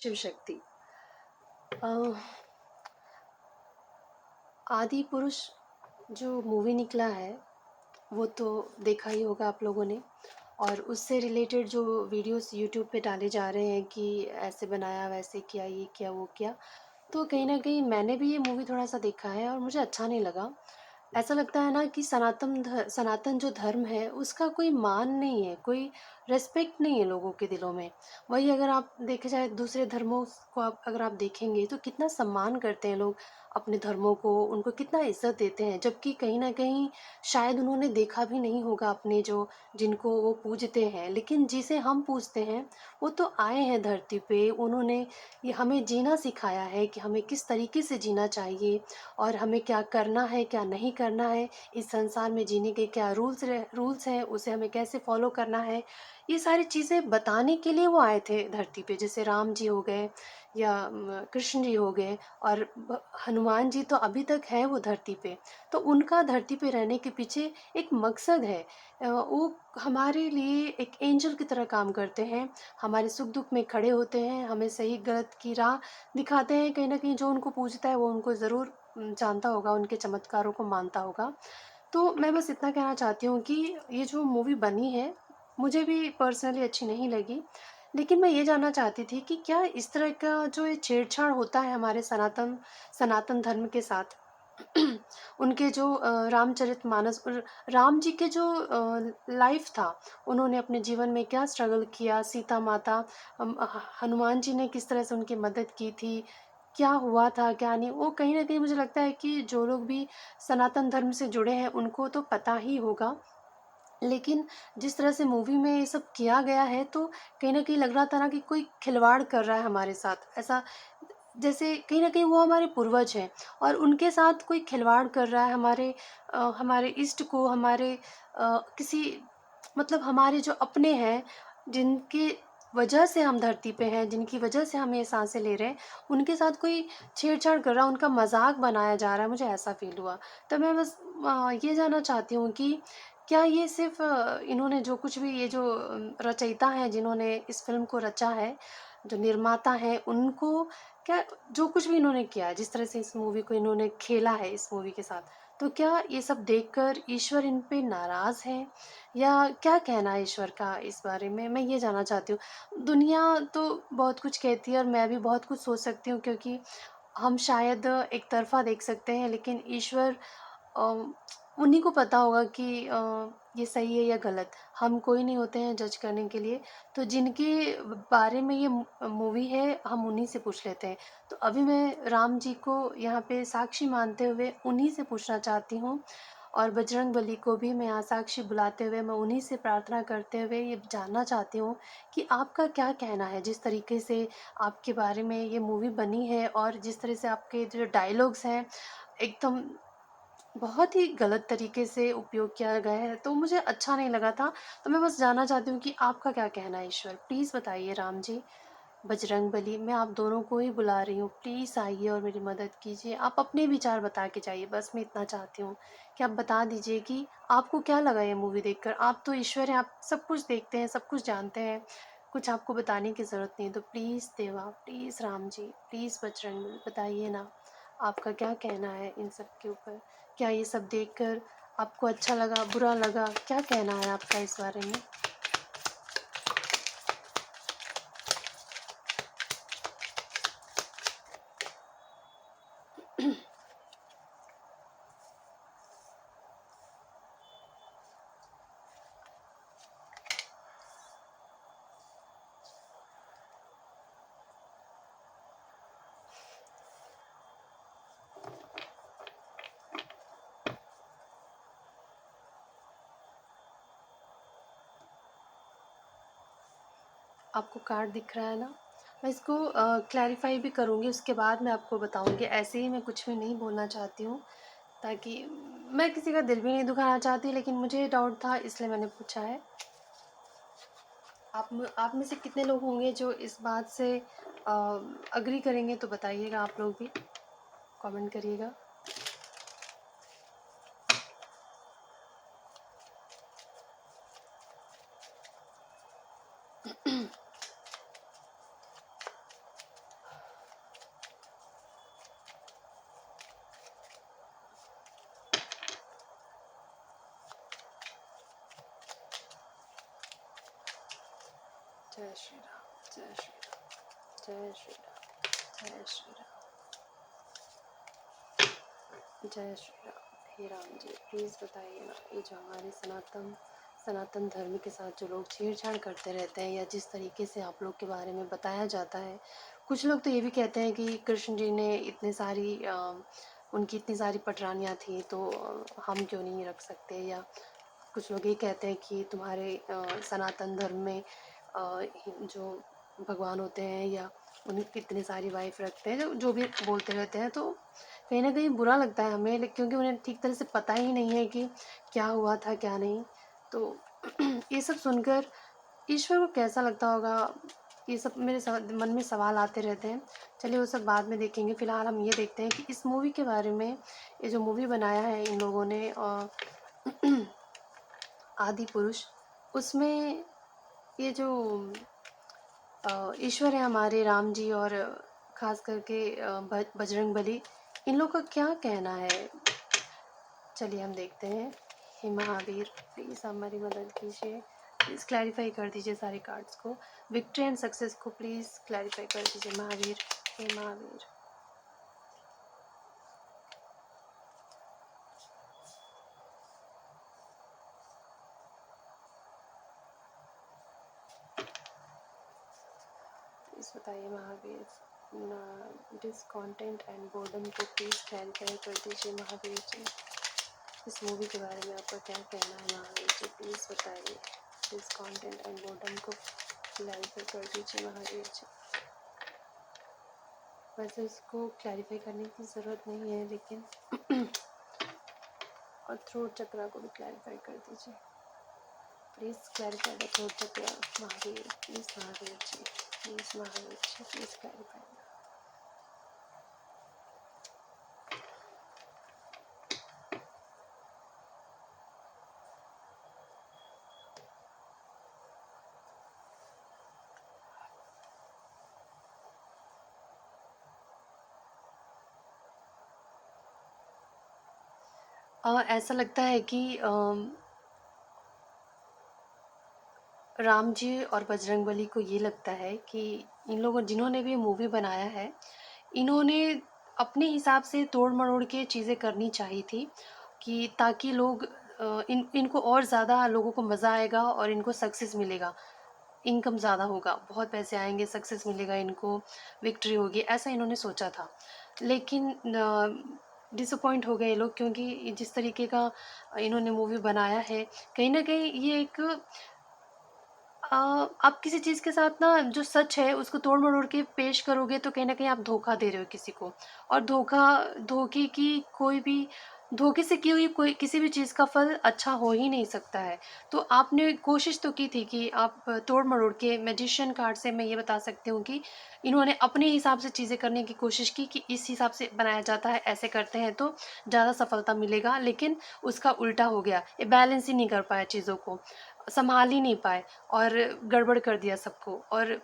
शिव शक्ति। अ, आदि पुरुष जो मूवी निकला है वो तो देखा ही होगा आप लोगों ने। और उससे रिलेटेड जो वीडियोस यूट्यूब पे डाले जा रहे हैं कि ऐसे बनाया वैसे किया ये किया वो किया, तो कहीं ना कहीं मैंने भी ये मूवी थोड़ा सा देखा है और मुझे अच्छा नहीं लगा। ऐसा लगता है ना कि सनातन जो धर्म है उसका कोई मान नहीं है, कोई रेस्पेक्ट नहीं है लोगों के दिलों में। वही अगर आप देखे जाए दूसरे धर्मों को, आप अगर आप देखेंगे तो कितना सम्मान करते हैं लोग अपने धर्मों को, उनको कितना इज्जत देते हैं, जबकि कहीं ना कहीं शायद उन्होंने देखा भी नहीं होगा अपने जो जिनको वो पूजते हैं, लेकिन जिसे हम पूजते हैं वो तो आए हैं धरती पे। उन्होंने ये हमें जीना सिखाया है कि हमें किस तरीके से जीना चाहिए और हमें क्या करना है क्या नहीं करना है, इस संसार में जीने के क्या रूल्स हैं, उसे हमें कैसे फॉलो करना है। ये सारी चीज़ें बताने के लिए वो आए थे धरती पे। जैसे राम जी हो गए या कृष्ण जी हो गए, और हनुमान जी तो अभी तक है वो धरती पे। तो उनका धरती पे रहने के पीछे एक मकसद है। वो हमारे लिए एक एंजल की तरह काम करते हैं, हमारे सुख दुख में खड़े होते हैं, हमें सही गलत की राह दिखाते हैं। कहीं ना कहीं जो उनको पूजता है वो उनको ज़रूर जानता होगा, उनके चमत्कारों को मानता होगा। तो मैं बस इतना कहना चाहती हूँ कि ये जो मूवी बनी है मुझे भी पर्सनली अच्छी नहीं लगी। लेकिन मैं ये जानना चाहती थी कि क्या इस तरह का जो ये छेड़छाड़ होता है हमारे सनातन सनातन धर्म के साथ, उनके जो रामचरितमानस और राम जी के जो लाइफ था, उन्होंने अपने जीवन में क्या स्ट्रगल किया, सीता माता, हनुमान जी ने किस तरह से उनकी मदद की थी, क्या हुआ था क्या नहीं, वो कहीं ना कहीं मुझे लगता है कि जो लोग भी सनातन धर्म से जुड़े हैं उनको तो पता ही होगा। लेकिन जिस तरह से मूवी में ये सब किया गया है तो कहीं न कहीं लग रहा था ना कि कोई खिलवाड़ कर रहा है हमारे साथ। ऐसा जैसे कहीं न कहीं वो हमारे पूर्वज हैं और उनके साथ कोई खिलवाड़ कर रहा है, हमारे इष्ट को, हमारे किसी मतलब हमारे जो अपने हैं, जिनकी वजह से हम धरती पे हैं, जिनकी वजह से हम ये साँसें ले रहे हैं, उनके साथ कोई छेड़छाड़ कर रहा है, उनका मज़ाक बनाया जा रहा है, मुझे ऐसा फ़ील हुआ। तो मैं बस ये जानना चाहती हूँ कि क्या ये सिर्फ़ इन्होंने जो कुछ भी ये जो रचयिता हैं जिन्होंने इस फ़िल्म को रचा है, जो निर्माता हैं, उनको क्या जो कुछ भी इन्होंने किया है, जिस तरह से इस मूवी को इन्होंने खेला है इस मूवी के साथ, तो क्या ये सब देखकर ईश्वर इन पे नाराज़ हैं? या क्या कहना है ईश्वर का इस बारे में? मैं ये जानना चाहती हूँ। दुनिया तो बहुत कुछ कहती है और मैं भी बहुत कुछ सोच सकती हूँ, क्योंकि हम शायद एक तरफ़ा देख सकते हैं, लेकिन ईश्वर अ, उन्हीं को पता होगा कि ये सही है या गलत। हम कोई नहीं होते हैं जज करने के लिए। तो जिनके बारे में ये मूवी है हम उन्हीं से पूछ लेते हैं। तो अभी मैं राम जी को यहाँ पे साक्षी मानते हुए उन्हीं से पूछना चाहती हूँ, और बजरंगबली को भी मैं यहाँ साक्षी बुलाते हुए मैं उन्हीं से प्रार्थना करते हुए ये जानना चाहती हूँ कि आपका क्या कहना है, जिस तरीके से आपके बारे में ये मूवी बनी है और जिस तरह से आपके जो डायलॉग्स हैं एकदम बहुत ही गलत तरीके से उपयोग किया गया है, तो मुझे अच्छा नहीं लगा था। तो मैं बस जानना चाहती हूँ कि आपका क्या कहना है ईश्वर? प्लीज़ बताइए राम जी, बजरंगबली, मैं आप दोनों को ही बुला रही हूँ, प्लीज़ आइए और मेरी मदद कीजिए। आप अपने विचार बता के जाइए, बस मैं इतना चाहती हूँ कि आप बता दीजिए कि आपको क्या लगा ये मूवी देखकर? आप तो ईश्वर हैं, आप सब कुछ देखते हैं, सब कुछ जानते हैं, कुछ आपको बताने की ज़रूरत नहीं है। तो please Deva, please Ram ji, please Bajrangbali, बताइए ना, आपका क्या कहना है इन सब के ऊपर? क्या ये सब देखकर आपको अच्छा लगा, बुरा लगा? क्या कहना है आपका इस बारे में? आपको कार्ड दिख रहा है ना? मैं इसको क्लैरिफ़ाई भी करूँगी, उसके बाद मैं आपको बताऊँगी। ऐसे ही मैं कुछ भी नहीं बोलना चाहती हूँ, ताकि मैं किसी का दिल भी नहीं दुखाना चाहती, लेकिन मुझे डाउट था इसलिए मैंने पूछा है। आप में से कितने लोग होंगे जो इस बात से एग्री करेंगे, तो बताइएगा, आप लोग भी कमेंट करिएगा। जय श्री राम, जय श्री राम, जय श्री राम, जय श्री राम, जय श्री राम। हे राम जी, प्लीज़ बताइए ना, ये जो हमारे सनातन धर्म के साथ जो लोग छेड़छाड़ करते रहते हैं, या जिस तरीके से आप लोग के बारे में बताया जाता है, कुछ लोग तो ये भी कहते हैं कि कृष्ण जी ने उनकी इतनी सारी पटरानियाँ थी, तो हम क्यों नहीं रख सकते। या कुछ लोग ये कहते हैं कि तुम्हारे सनातन धर्म में जो भगवान होते हैं, या उनकी इतनी सारी वाइफ रखते हैं, जो भी बोलते रहते हैं, तो कहीं ना कहीं बुरा लगता है हमें, क्योंकि उन्हें ठीक तरह से पता ही नहीं है कि क्या हुआ था क्या नहीं। तो ये सब सुनकर ईश्वर को कैसा लगता होगा, ये सब मेरे मन में सवाल आते रहते हैं। चलिए वो सब बाद में देखेंगे, फिलहाल हम ये देखते हैं कि इस मूवी के बारे में, ये जो मूवी बनाया है इन लोगों ने आदि पुरुष, उसमें ये जो ईश्वर है हमारे राम जी, और ख़ास करके बजरंग बली, इन लोग का क्या कहना है। चलिए हम देखते हैं। हे महावीर, प्लीज़ हमारी मदद कीजिए, प्लीज़ क्लैरिफाई कर दीजिए सारे कार्ड्स को, विक्ट्री एंड सक्सेस को प्लीज़ क्लैरिफाई कर दीजिए महावीर। हे महावीर, प्लीज़ बताइए महावीर, डिसकॉन्टेंट एंड बोर्डम को प्लीज़ क्लैरिफाई कर दीजिए महावीर जी। इस मूवी के बारे में आपका क्या कहना है महावीर जी, प्लीज़ बताइए। डिसकॉन्टेंट एंड बोर्डम को क्लैरिफाई कर दीजिए महावीर जी। वैसे इसको क्लैरिफाई करने की ज़रूरत नहीं है, लेकिन और थ्रोट चक्रा को भी क्लैरिफाई कर दीजिए। Please clarify the throat chakra Mahavir, please Mahavir ji, please Mahavir ji, please clarify. ऐसा लगता है कि राम जी और बजरंगबली को ये लगता है कि इन लोगों, जिन्होंने भी मूवी बनाया है, इन्होंने अपने हिसाब से तोड़ मरोड़ के चीज़ें करनी चाहिए थी, कि ताकि लोग इनको और ज़्यादा लोगों को मज़ा आएगा और इनको सक्सेस मिलेगा, इनकम ज़्यादा होगा, बहुत पैसे आएंगे, सक्सेस मिलेगा इनको, विक्ट्री होगी, ऐसा इन्होंने सोचा था। लेकिन डिसअपॉइंट हो गए ये लोग, क्योंकि जिस तरीके का इन्होंने मूवी बनाया है, कहीं ना कहीं ये एक आप किसी चीज़ के साथ ना, जो सच है उसको तोड़ मरोड़ के पेश करोगे, तो कहीं ना कहीं आप धोखा दे रहे हो किसी को। और धोखे की कोई भी, धोखे से की हुई कोई किसी भी चीज़ का फल अच्छा हो ही नहीं सकता है। तो आपने कोशिश तो की थी कि आप तोड़ मरोड़ के, मैजिशियन कार्ड से मैं ये बता सकती हूँ कि इन्होंने अपने हिसाब से चीज़ें करने की कोशिश की, कि इस हिसाब से बनाया जाता है, ऐसे करते हैं तो ज़्यादा सफलता मिलेगा, लेकिन उसका उल्टा हो गया, ये बैलेंस ही नहीं कर पाया, चीज़ों को संभाल ही नहीं पाए, और गड़बड़ कर दिया सबको, और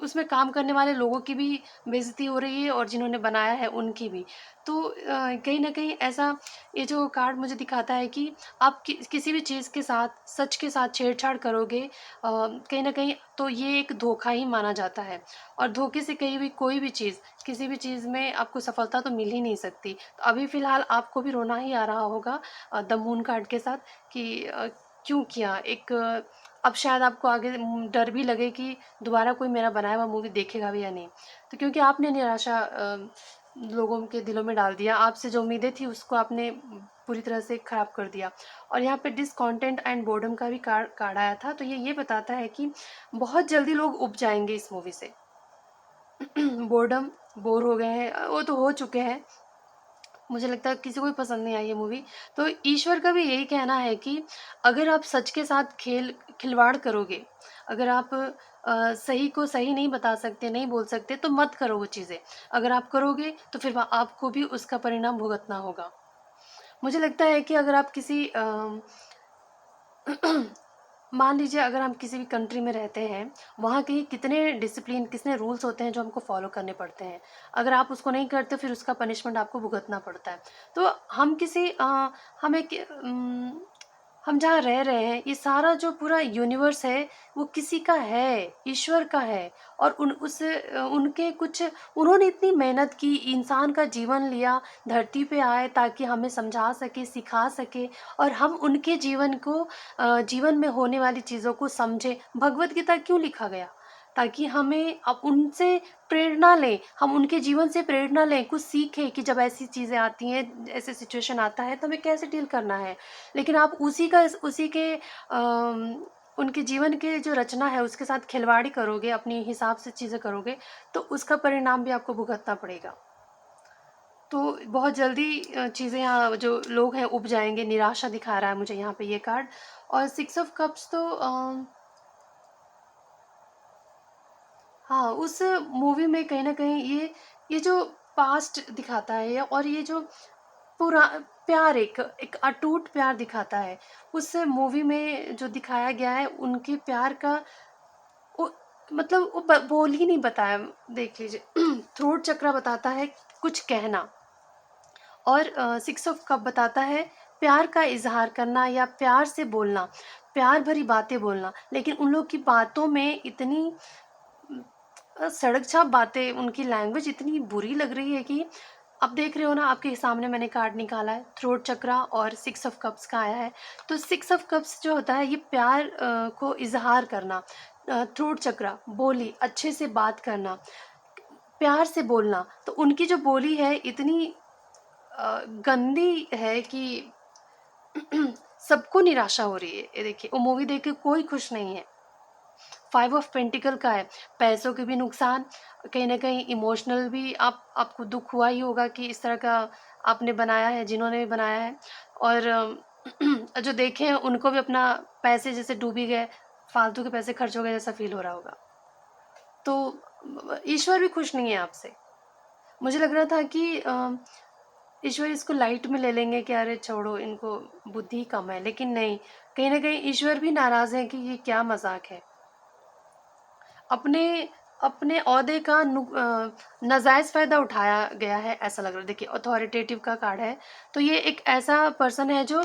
उसमें काम करने वाले लोगों की भी बेइज्जती हो रही है, और जिन्होंने बनाया है उनकी भी। तो कहीं ना कहीं ऐसा, ये जो कार्ड मुझे दिखाता है कि आप किसी भी चीज़ के साथ, सच के साथ छेड़छाड़ करोगे, कहीं ना कहीं तो ये एक धोखा ही माना जाता है, और धोखे से कही हुई कोई भी चीज़, किसी भी चीज़ में आपको सफलता तो मिल ही नहीं सकती। तो अभी फ़िलहाल आपको भी रोना ही आ रहा होगा द मून कार्ड के साथ, कि क्यों किया। अब शायद आपको आगे डर भी लगे कि दोबारा कोई मेरा बनाया हुआ मूवी देखेगा भी या नहीं। तो क्योंकि आपने निराशा लोगों के दिलों में डाल दिया, आपसे जो उम्मीदें थी उसको आपने पूरी तरह से ख़राब कर दिया। और यहाँ पे डिसकॉन्टेंट एंड बोर्डम का भी कार्ड आया था, तो ये बताता है कि बहुत जल्दी लोग उब जाएंगे इस मूवी से। बोर्डम, बोर हो गए हैं, वो तो हो चुके हैं, मुझे लगता है किसी को भी पसंद नहीं आई ये मूवी। तो ईश्वर का भी यही कहना है कि अगर आप सच के साथ खिलवाड़ करोगे, अगर आप सही को सही नहीं बता सकते, नहीं बोल सकते, तो मत करो वो चीज़ें। अगर आप करोगे तो फिर आपको भी उसका परिणाम भुगतना होगा। मुझे लगता है कि अगर आप किसी मान लीजिए, अगर हम किसी भी कंट्री में रहते हैं, वहाँ के कितने डिसिप्लिन, कितने रूल्स होते हैं जो हमको फॉलो करने पड़ते हैं। अगर आप उसको नहीं करते, फिर उसका पनिशमेंट आपको भुगतना पड़ता है। तो हम किसी हम एक हम जहाँ रह रहे हैं, ये सारा जो पूरा यूनिवर्स है, वो किसी का है, ईश्वर का है। और उनके कुछ उन्होंने इतनी मेहनत की, इंसान का जीवन लिया, धरती पे आए ताकि हमें समझा सके, सिखा सके, और हम उनके जीवन में होने वाली चीज़ों को समझें। भगवत गीता क्यों लिखा गया? ताकि हमें अब उनसे प्रेरणा लें, हम उनके जीवन से प्रेरणा लें, कुछ सीखें कि जब ऐसी चीज़ें आती हैं, ऐसे सिचुएशन आता है, तो हमें कैसे डील करना है। लेकिन आप उसी के उनके जीवन के जो रचना है उसके साथ खिलवाड़ी करोगे, अपने हिसाब से चीज़ें करोगे, तो उसका परिणाम भी आपको भुगतना पड़ेगा। तो बहुत जल्दी चीज़ें यहाँ जो लोग हैं उब जाएंगे, निराशा दिखा रहा है मुझे यहाँ पे ये कार्ड। और 6 ऑफ कप्स तो हाँ, उस मूवी में कहीं न कहीं ये जो पास्ट दिखाता है, और ये जो पूरा प्यार, एक एक अटूट प्यार दिखाता है। उस मूवी में जो दिखाया गया है उनके प्यार का, वो मतलब वो बोल ही नहीं बताया। देख लीजिए थ्रोट चक्रा बताता है कुछ कहना, और 6 ऑफ कप बताता है प्यार का इजहार करना या प्यार से बोलना, प्यार भरी बातें बोलना। लेकिन उन लोग की बातों में इतनी सड़क छाप बातें, उनकी लैंग्वेज इतनी बुरी लग रही है कि अब देख रहे हो ना, आपके सामने मैंने कार्ड निकाला है, थ्रोट चक्रा और 6 ऑफ कप्स का आया है। तो 6 ऑफ कप्स जो होता है ये प्यार को इजहार करना, थ्रोट चक्रा बोली, अच्छे से बात करना, प्यार से बोलना। तो उनकी जो बोली है इतनी गंदी है कि सबको निराशा हो रही है। ये देखिए, वो मूवी देख के कोई खुश नहीं है। 5 ऑफ पेंटिकल का है, पैसों के भी नुकसान, कहीं ना कहीं इमोशनल भी आपको दुख हुआ ही होगा कि इस तरह का आपने बनाया है, जिन्होंने भी बनाया है। और जो देखे हैं उनको भी अपना पैसे जैसे डूबी गए, फालतू के पैसे खर्च हो गए जैसा फील हो रहा होगा। तो ईश्वर भी खुश नहीं है आपसे। मुझे लग रहा था कि ईश्वर इसको लाइट में ले लेंगे कि अरे छोड़ो, इनको बुद्धि कम है, लेकिन नहीं, कहीं ना कहीं ईश्वर भी नाराज है कि ये क्या मजाक है। अपने अपने ओहदे का नाजायज़ फ़ायदा उठाया गया है, ऐसा लग रहा है। देखिए, अथॉरिटेटिव का कार्ड है, तो ये एक ऐसा पर्सन है जो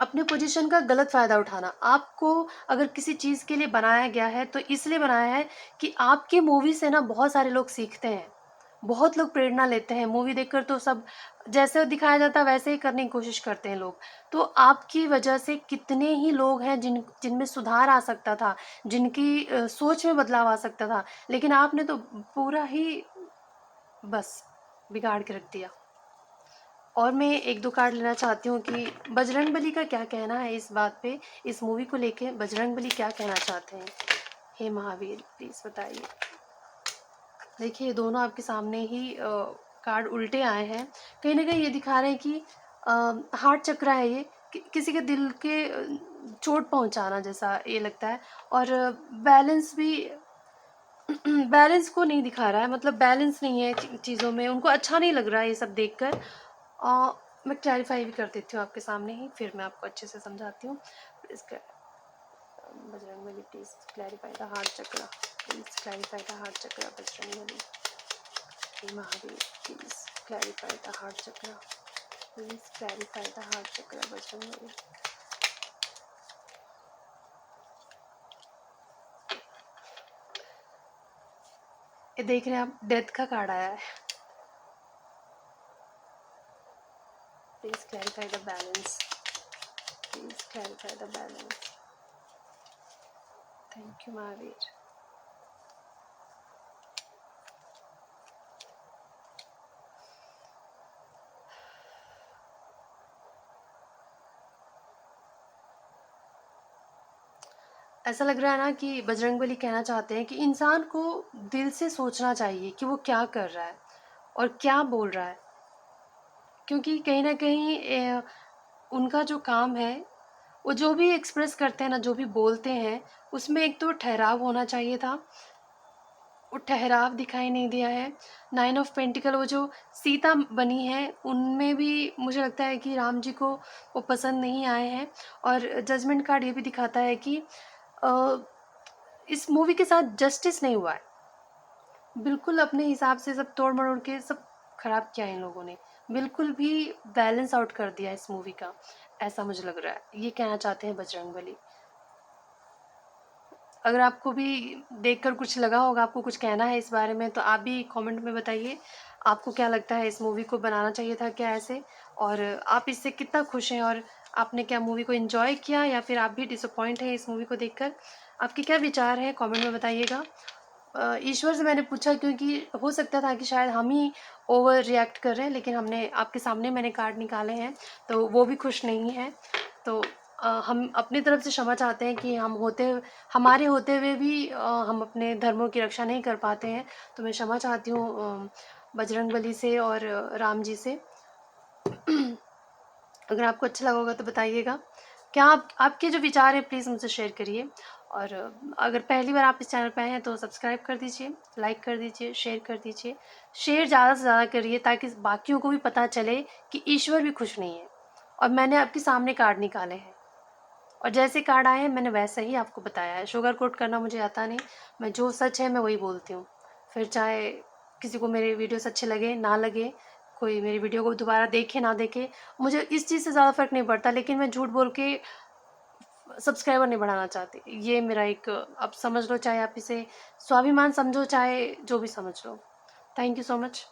अपने पोजीशन का गलत फ़ायदा उठाना। आपको अगर किसी चीज़ के लिए बनाया गया है तो इसलिए बनाया है कि आपकी मूवी से ना बहुत सारे लोग सीखते हैं, बहुत लोग प्रेरणा लेते हैं। मूवी देखकर तो सब जैसे दिखाया जाता है वैसे ही करने की कोशिश करते हैं लोग। तो आपकी वजह से कितने ही लोग हैं जिनमें सुधार आ सकता था, जिनकी सोच में बदलाव आ सकता था, लेकिन आपने तो पूरा ही बस बिगाड़ के रख दिया। और मैं 1-2 कार्ड लेना चाहती हूँ कि बजरंगबली का क्या कहना है इस बात पे, इस मूवी को लेके बजरंगबली क्या कहना चाहते हैं? हे महावीर, प्लीज़ बताइए। देखिए, दोनों आपके सामने ही कार्ड उल्टे आए हैं। कहीं न कहीं ये दिखा रहे हैं कि हार्ट चक्र है ये, किसी के दिल के चोट पहुँचाना जैसा ये लगता है। और बैलेंस भी बैलेंस को नहीं दिखा रहा है, मतलब बैलेंस नहीं है चीज़ों में, उनको अच्छा नहीं लग रहा है ये सब देखकर। मैं क्लैरिफाई भी कर देती हूँ आपके सामने ही, फिर मैं आपको अच्छे से समझाती हूँ। इसका Bajrangbali, please clarify the heart chakra, please clarify the heart chakra Bajrangbali. हे Mahavir, please clarify the heart chakra, please clarify the heart chakra Bajrangbali. ये देख रहे हैं आप, डेथ का कार्ड आया है। Please clarify the balance, please clarify the balance. Thank you Mahavir. ऐसा लग रहा है ना कि बजरंगबली कहना चाहते हैं कि इंसान को दिल से सोचना चाहिए कि वो क्या कर रहा है और क्या बोल रहा है। क्योंकि कहीं ना कहीं उनका जो काम है, वो जो भी एक्सप्रेस करते हैं ना, जो भी बोलते हैं, उसमें एक तो ठहराव होना चाहिए था। वो ठहराव दिखाई नहीं दिया है। 9 ऑफ पेंटिकल, वो जो सीता बनी है, उनमें भी मुझे लगता है कि राम जी को वो पसंद नहीं आए हैं। और जजमेंट कार्ड ये भी दिखाता है कि इस मूवी के साथ जस्टिस नहीं हुआ है। बिल्कुल अपने हिसाब से सब तोड़ मरोड़ के सब ख़राब किया है इन लोगों ने, बिल्कुल भी बैलेंस आउट कर दिया इस मूवी का, ऐसा मुझे लग रहा है। ये कहना चाहते हैं बजरंगबली। अगर आपको भी देखकर कुछ लगा होगा, आपको कुछ कहना है इस बारे में, तो आप भी कमेंट में बताइए। आपको क्या लगता है, इस मूवी को बनाना चाहिए था क्या ऐसे? और आप इससे कितना खुश हैं, और आपने क्या मूवी को एंजॉय किया, या फिर आप भी डिसअपॉइंट हैं इस मूवी को देखकर? आपके क्या विचार हैं, कमेंट में बताइएगा। ईश्वर से मैंने पूछा क्योंकि हो सकता था कि शायद हम ही ओवर रिएक्ट कर रहे हैं, लेकिन हमने आपके सामने मैंने कार्ड निकाले हैं, तो वो भी खुश नहीं है। तो हम अपनी तरफ से क्षमा चाहते हैं कि हमारे होते हुए भी हम अपने धर्मों की रक्षा नहीं कर पाते हैं। तो मैं क्षमा चाहती हूँ बजरंगबली से और राम जी से। अगर आपको अच्छा लगा होगा तो बताइएगा। क्या आपके जो विचार हैं प्लीज़ मुझसे शेयर करिए। और अगर पहली बार आप इस चैनल पे आए हैं तो सब्सक्राइब कर दीजिए, लाइक कर दीजिए, शेयर कर दीजिए। शेयर ज़्यादा से ज़्यादा करिए ताकि बाकियों को भी पता चले कि ईश्वर भी खुश नहीं है। और मैंने आपके सामने कार्ड निकाले हैं, और जैसे कार्ड आए हैं मैंने वैसा ही आपको बताया है। शुगर कोट करना मुझे आता नहीं, मैं जो सच है मैं वही बोलती हूँ। फिर चाहे किसी को मेरे वीडियोस अच्छे लगे ना लगे, कोई मेरी वीडियो को दोबारा देखे ना देखे, मुझे इस चीज़ से ज़्यादा फ़र्क नहीं पड़ता, लेकिन मैं झूठ बोल के सब्सक्राइबर नहीं बढ़ाना चाहती। ये मेरा एक, आप समझ लो, चाहे आप इसे स्वाभिमान समझो, चाहे जो भी समझ लो। Thank you so much.